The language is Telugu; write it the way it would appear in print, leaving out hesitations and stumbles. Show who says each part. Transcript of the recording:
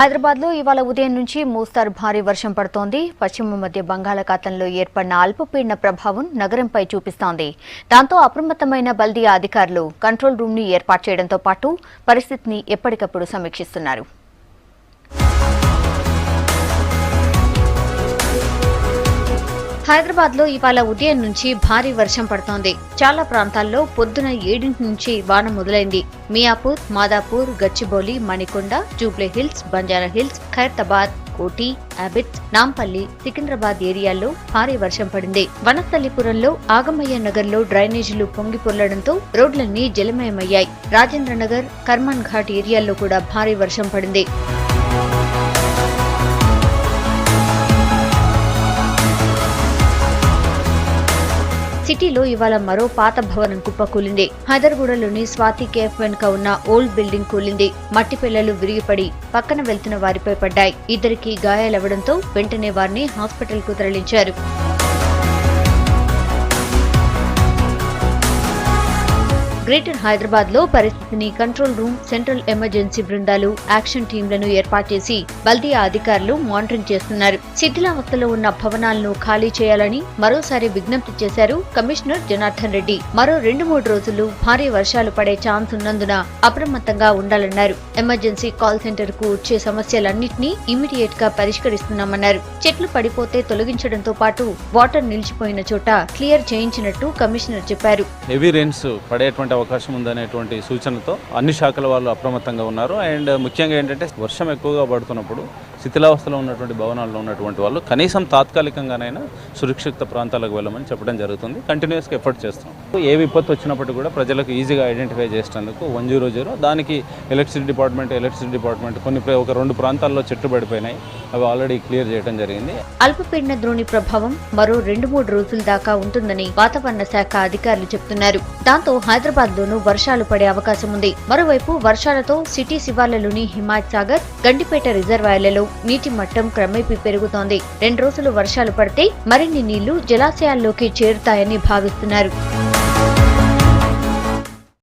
Speaker 1: హైదరాబాద్ లో ఇవాళ ఉదయం నుంచి మోస్తరు భారీ వర్షం పడుతోంది. పశ్చిమ మధ్య బంగాళాఖాతంలో ఏర్పడిన అల్పపీడన ప్రభావం నగరంపై చూపిస్తోంది. దాంతో అప్రమత్తమైన బల్దియా అధికారులు కంట్రోల్ రూమ్ ని ఏర్పాటు చేయడంతో పాటు పరిస్థితిని ఎప్పటికప్పుడు సమీక్షిస్తున్నారు. హైదరాబాద్ లో ఇవాళ ఉదయం నుంచి భారీ వర్షం పడుతోంది. చాలా ప్రాంతాల్లో పొద్దున 7 నుంచి వాన మొదలైంది. Miyapur, Madhapur, Gachibowli, Manikonda, Jubilee hills, Banjara hills, Khairatabad, కోటి, అబిడ్స్, నాంపల్లి, సికింద్రాబాద్ ఏరియాల్లో భారీ వర్షం పడింది. వనస్థలిపురంలో ఆగమయ్య నగర్ లో డ్రైనేజీలు పొంగి పొర్లడంతో రోడ్లన్నీ జలమయమయ్యాయి. రాజేంద్ర నగర్, కర్మన్ ఘాట్ ఏరియాల్లో కూడా భారీ వర్షం పడింది. సిటీలో ఇవాళ మరో పాత భవనం కుప్పకూలింది. హైదర్గూడలోని స్వాతి కేఫ్ వెనుక ఉన్న ఓల్డ్ బిల్డింగ్ కూలింది. మట్టి పిల్లలు విరిగిపడి పక్కన వెళ్తున్న వారిపై పడ్డాయి. ఇద్దరికి గాయాలవ్వడంతో వెంటనే వారిని హాస్పిటల్ కు తరలించారు. గ్రేటర్ హైదరాబాద్ లో పరిస్థితిని కంట్రోల్ రూమ్, సెంట్రల్ ఎమర్జెన్సీ బృందాలు, యాక్షన్ టీంలను ఏర్పాటు చేసి బల్దియా అధికారులు మానిటరింగ్ చేస్తున్నారు. శిథిలావస్థలో ఉన్న భవనాలను ఖాళీ చేయాలని మరోసారి విజ్ఞప్తి చేశారు కమిషనర్ జనార్దన్ రెడ్డి. మరో 2-3 రోజులు భారీ వర్షాలు పడే ఛాన్స్ ఉన్నందున అప్రమత్తంగా ఉండాలన్నారు. ఎమర్జెన్సీ కాల్ సెంటర్ కు వచ్చే సమస్యలన్నింటినీ ఇమీడియట్ గా పరిష్కరిస్తున్నామన్నారు. చెట్లు పడిపోతే తొలగించడంతో పాటు వాటర్ నిలిచిపోయిన చోట క్లియర్ చేయించినట్టు కమిషనర్ చెప్పారు.
Speaker 2: హెవీ రెయిన్స్ పడేటువంటి అవకాశం ఉందనేటువంటి సూచనతో అన్ని శాఖల వాళ్ళు అప్రమత్తంగా ఉన్నారు. అండ్ ముఖ్యంగా ఏంటంటే వర్షం ఎక్కువగా పడుతున్నప్పుడు శిథిలావస్థలో ఉన్నటువంటి భవనాల్లో ఉన్నటువంటి వాళ్ళు కనీసం తాత్కాలికంగానైనా సురక్షిత ప్రాంతాలకు వెళ్ళమని చెప్పడం జరుగుతుంది. కంటిన్యూస్గా ఎఫర్ట్ చేస్తాం. ఏ విపత్తు వచ్చినప్పటికీ కూడా ప్రజలకు ఈజీగా ఐడెంటిఫై చేసేందుకు 100 దానికి ఎలక్ట్రిసిటీ డిపార్ట్మెంట్ కొన్ని ఒక 2 ప్రాంతాల్లో చెట్లు పడిపోయినాయి. అవి ఆల్రెడీ క్లియర్ చేయడం జరిగింది.
Speaker 1: అల్పపీడన ద్రోణి ప్రభావం మరో 2-3 రోజుల దాకా ఉంటుందని వాతావరణ శాఖ అధికారులు చెబుతున్నారు. దాంతో హైదరాబాద్ లోనూ వర్షాలు పడే అవకాశం ఉంది. మరోవైపు వర్షాలతో సిటీ శివార్లలోని హిమాయత్ సాగర్, గండిపేట రిజర్వాయర్లలో నీటి మట్టం క్రమేపీ పెరుగుతోంది. 2 రోజులు వర్షాలు పడితే మరిన్ని నీళ్లు జలాశయాల్లోకి చేరుతాయని భావిస్తున్నారు.